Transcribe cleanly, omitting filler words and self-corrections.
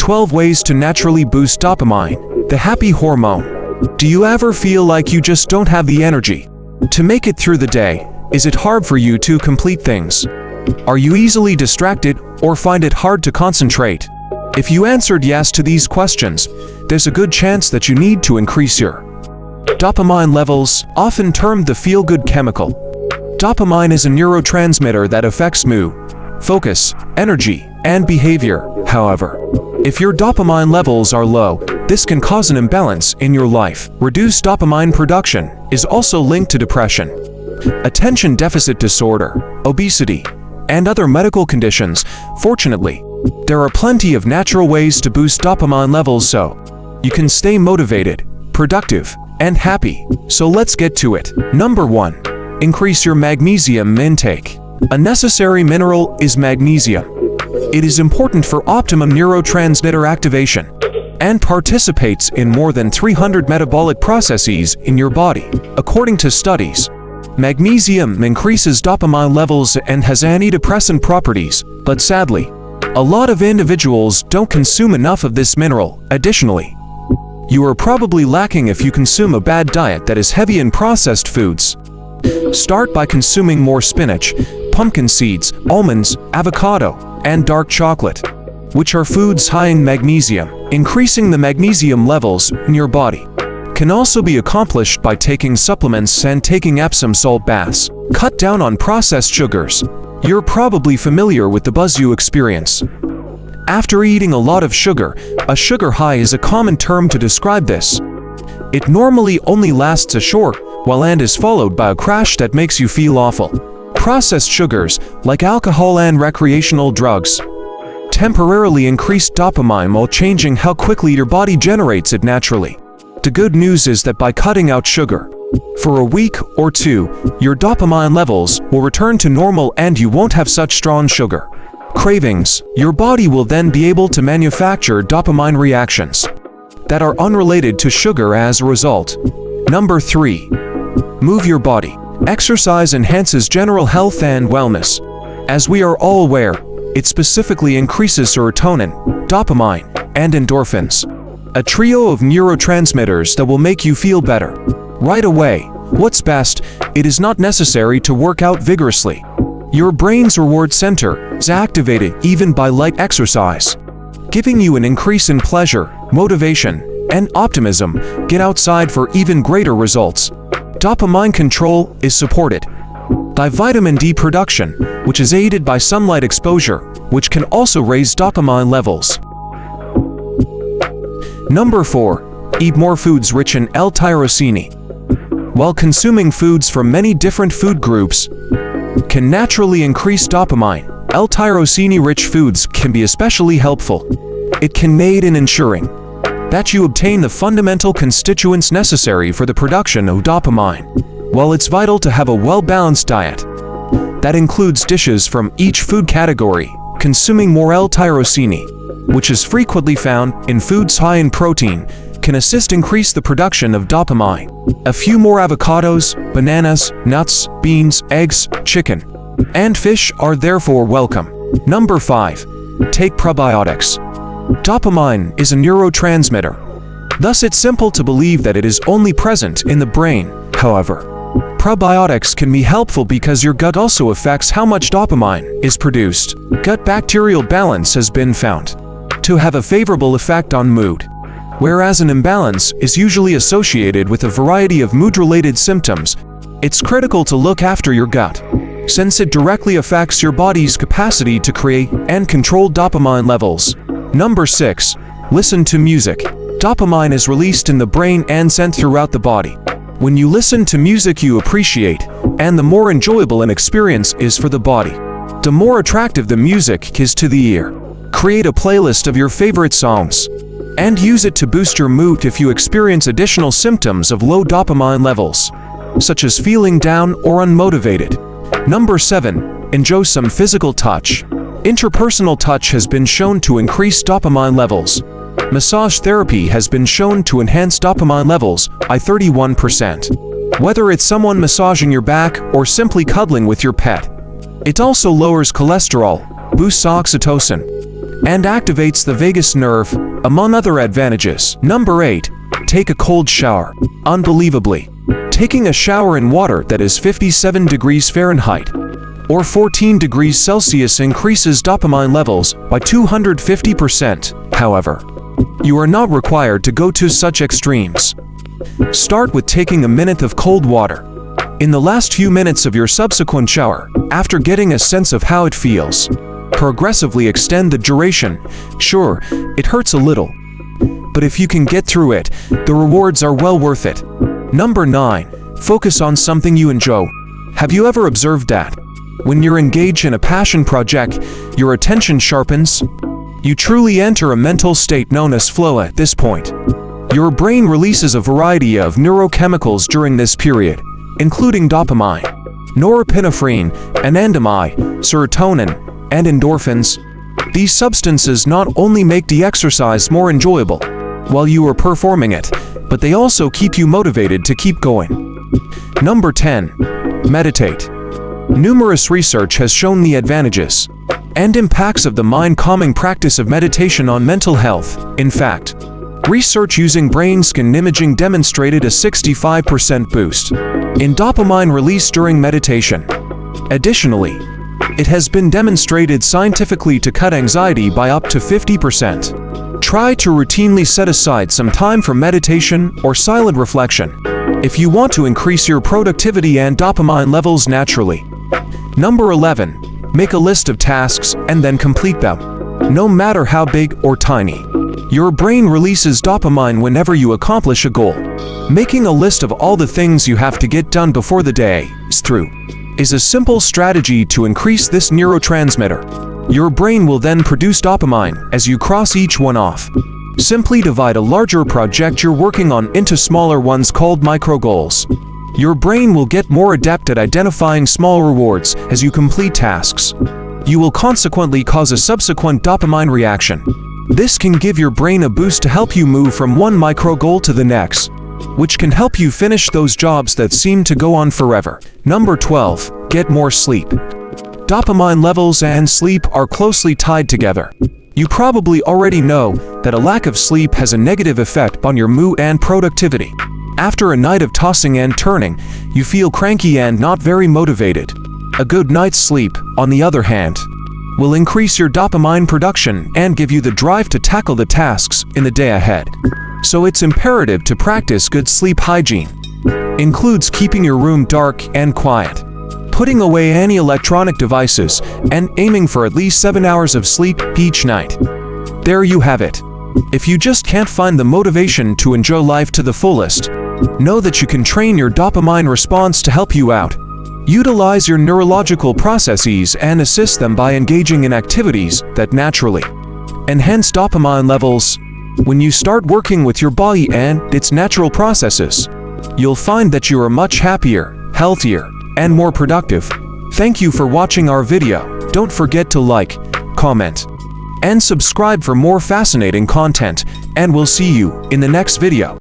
12 ways to naturally boost dopamine, the happy hormone. Do you ever feel like you just don't have the energy to make it through the day? Is it hard for you to complete things? Are you easily distracted or find it hard to concentrate? If you answered yes to these questions, there's a good chance that you need to increase your dopamine levels, often termed the feel-good chemical. Dopamine is a neurotransmitter that affects mood, focus, energy, and behavior. However, if your dopamine levels are low, this can cause an imbalance in your life. Reduced dopamine production is also linked to depression, attention deficit disorder, obesity, and other medical conditions. Fortunately, there are plenty of natural ways to boost dopamine levels so you can stay motivated, productive, and happy. So let's get to it. Number 1. Increase your magnesium intake. A necessary mineral is magnesium. It is important for optimum neurotransmitter activation and participates in more than 300 metabolic processes in your body. According to studies, magnesium increases dopamine levels and has antidepressant properties, but sadly, a lot of individuals don't consume enough of this mineral. Additionally, you are probably lacking if you consume a bad diet that is heavy in processed foods. Start by consuming more spinach, pumpkin seeds, almonds, avocado, and dark chocolate, which are foods high in magnesium. Increasing the magnesium levels in your body can also be accomplished by taking supplements and taking Epsom salt baths. Cut down on processed sugars. You're probably familiar with the buzz you experience after eating a lot of sugar. A sugar high is a common term to describe this. It normally only lasts a short while and is followed by a crash that makes you feel awful. Processed sugars, like alcohol and recreational drugs, temporarily increase dopamine while changing how quickly your body generates it naturally. The good news is that by cutting out sugar for a week or two, your dopamine levels will return to normal and you won't have such strong sugar cravings. Your body will then be able to manufacture dopamine reactions that are unrelated to sugar as a result. Number 3. Move your body. Exercise enhances general health and wellness. As we are all aware, it specifically increases serotonin, dopamine, and endorphins, a trio of neurotransmitters that will make you feel better right away. What's best, it is not necessary to work out vigorously. Your brain's reward center is activated even by light exercise, giving you an increase in pleasure, motivation, and optimism. Get outside for even greater results. Dopamine control is supported by vitamin D production, which is aided by sunlight exposure, which can also raise dopamine levels. Number 4. Eat more foods rich in L-tyrosine. While consuming foods from many different food groups can naturally increase dopamine, L-tyrosine-rich foods can be especially helpful. It can aid in ensuring that you obtain the fundamental constituents necessary for the production of dopamine. While it's vital to have a well-balanced diet that includes dishes from each food category, consuming more L-tyrosine, which is frequently found in foods high in protein, can assist increase the production of dopamine. A few more avocados, bananas, nuts, beans, eggs, chicken, and fish are therefore welcome. Number 5. Take probiotics. Dopamine is a neurotransmitter. Thus it's simple to believe that it is only present in the brain. However, probiotics can be helpful because your gut also affects how much dopamine is produced. Gut bacterial balance has been found to have a favorable effect on mood, whereas an imbalance is usually associated with a variety of mood-related symptoms. It's critical to look after your gut, since it directly affects your body's capacity to create and control dopamine levels. Number 6. Listen to music. Dopamine is released in the brain and sent throughout the body when you listen to music you appreciate, and the more enjoyable an experience is for the body, the more attractive the music is to the ear. Create a playlist of your favorite songs and use it to boost your mood if you experience additional symptoms of low dopamine levels, such as feeling down or unmotivated. Number 7. Enjoy some physical touch. Interpersonal touch has been shown to increase dopamine levels. Massage therapy has been shown to enhance dopamine levels by 31%. Whether it's someone massaging your back or simply cuddling with your pet, it also lowers cholesterol, boosts oxytocin, and activates the vagus nerve, among other advantages. Number 8. Take a cold shower. Unbelievably, taking a shower in water that is 57 degrees Fahrenheit or 14 degrees Celsius increases dopamine levels by 250%. However, you are not required to go to such extremes. Start with taking a minute of cold water in the last few minutes of your subsequent shower, after getting a sense of how it feels. Progressively extend the duration. Sure, it hurts a little, but if you can get through it, the rewards are well worth it. Number 9. Focus on something you enjoy. Have you ever observed that when you're engaged in a passion project, your attention sharpens? You truly enter a mental state known as flow at this point. Your brain releases a variety of neurochemicals during this period, including dopamine, norepinephrine, anandamide, serotonin, and endorphins. These substances not only make the exercise more enjoyable while you are performing it, but they also keep you motivated to keep going. Number 10. Meditate. Numerous research has shown the advantages and impacts of the mind-calming practice of meditation on mental health. In fact, research using brain scan imaging demonstrated a 65% boost in dopamine release during meditation. Additionally, it has been demonstrated scientifically to cut anxiety by up to 50%. Try to routinely set aside some time for meditation or silent reflection if you want to increase your productivity and dopamine levels naturally. Number 11. Make a list of tasks and then complete them. No matter how big or tiny, your brain releases dopamine whenever you accomplish a goal. Making a list of all the things you have to get done before the day is through is a simple strategy to increase this neurotransmitter. Your brain will then produce dopamine as you cross each one off. Simply divide a larger project you're working on into smaller ones called micro goals. Your brain will get more adept at identifying small rewards as you complete tasks. You will consequently cause a subsequent dopamine reaction. This can give your brain a boost to help you move from one micro goal to the next, which can help you finish those jobs that seem to go on forever. Number 12. Get more sleep. Dopamine levels and sleep are closely tied together. You probably already know that a lack of sleep has a negative effect on your mood and productivity. After a night of tossing and turning, you feel cranky and not very motivated. A good night's sleep, on the other hand, will increase your dopamine production and give you the drive to tackle the tasks in the day ahead. So it's imperative to practice good sleep hygiene. Includes keeping your room dark and quiet, putting away any electronic devices, and aiming for at least 7 hours of sleep each night. There you have it. If you just can't find the motivation to enjoy life to the fullest, know that you can train your dopamine response to help you out. Utilize your neurological processes and assist them by engaging in activities that naturally enhance dopamine levels. When you start working with your body and its natural processes, you'll find that you are much happier, healthier, and more productive. Thank you for watching our video. Don't forget to like, comment, and subscribe for more fascinating content, and we'll see you in the next video.